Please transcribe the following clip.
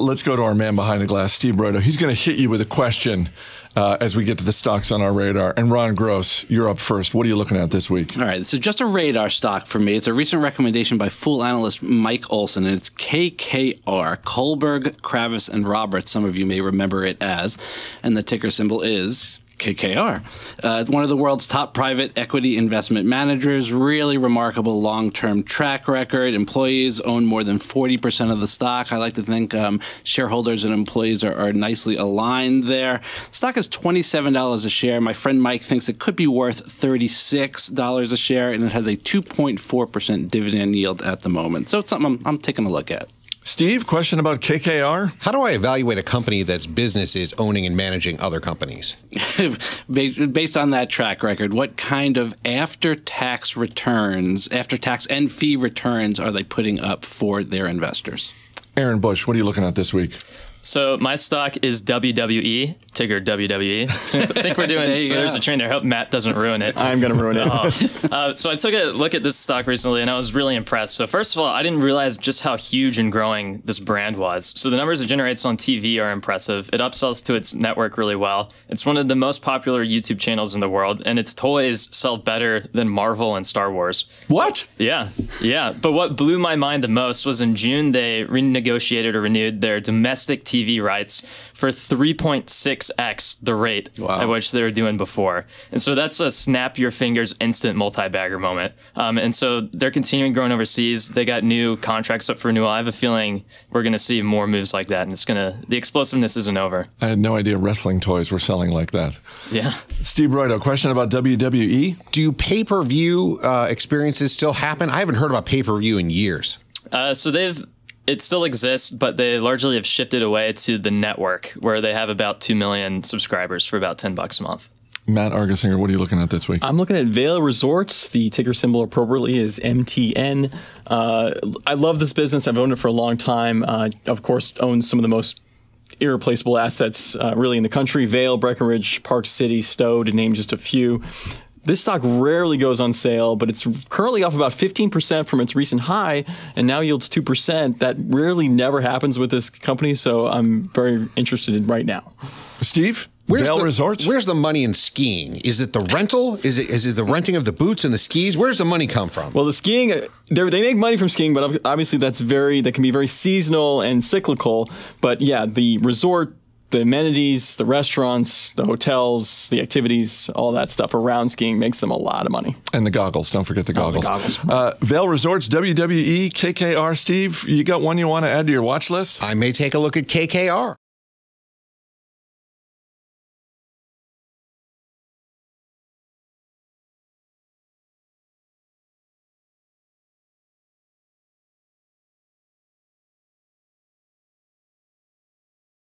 Let's go to our man behind the glass, Steve Broido. He's going to hit you with a question as we get to the stocks on our radar. And Ron Gross, you're up first. What are you looking at this week? All right, this is just a radar stock for me. It's a recent recommendation by Fool analyst Mike Olson, and it's KKR, Kohlberg, Kravis, and Roberts. Some of you may remember it as. And the ticker symbol is KKR. It's one of the world's top private equity investment managers. Really remarkable long-term track record. Employees own more than 40% of the stock. I like to think shareholders and employees are nicely aligned there. Stock is $27 a share. My friend Mike thinks it could be worth $36 a share, and it has a 2.4% dividend yield at the moment. So it's something I'm taking a look at. Steve, question about KKR? How do I evaluate a company that's business is owning and managing other companies? Based on that track record, what kind of after-tax returns, after-tax and fee returns are they putting up for their investors? Aaron Bush, what are you looking at this week? So my stock is WWE, ticker WWE. So I think we're doing, there's a train there. I hope Matt doesn't ruin it. I'm going to ruin it. So I took a look at this stock recently, and I was really impressed. So first of all, I didn't realize just how huge and growing this brand was. So the numbers it generates on TV are impressive. It upsells to its network really well. It's one of the most popular YouTube channels in the world, and its toys sell better than Marvel and Star Wars. What? Yeah. But what blew my mind the most was in June, they renegotiated or renewed their domestic TV rights for 3.6x the rate at which they were doing before. And so that's a snap your fingers instant multi-bagger moment. And so they're continuing growing overseas. They got new contracts up for renewal. I have a feeling we're going to see more moves like that, and the explosiveness isn't over. I had no idea wrestling toys were selling like that. Yeah. Steve Broido, question about WWE. Do pay-per-view experiences still happen? I haven't heard about pay-per-view in years. It still exists, but they largely have shifted away to the network, where they have about 2 million subscribers for about $10 a month. Matt Argersinger, what are you looking at this week? I'm looking at Vail Resorts. The ticker symbol appropriately is MTN. I love this business. I've owned it for a long time. Of course, owns some of the most irreplaceable assets really in the country. Vail, Breckenridge, Park City, Stowe, to name just a few. This stock rarely goes on sale, but it's currently off about 15% from its recent high and now yields 2%. That rarely never happens with this company, so I'm very interested in right now. Steve? Vail Resorts? Where's the money in skiing? Is it the rental? Is it the renting of the boots and the skis? Where's the money come from? Well, the skiing, they make money from skiing, but obviously that can be very seasonal and cyclical. But yeah, the resort, the amenities, the restaurants, the hotels, the activities, all that stuff around skiing makes them a lot of money. And the goggles. Don't forget the goggles. The goggles. Vail Resorts, WWE, KKR. Steve, you got one you want to add to your watch list? I may take a look at KKR.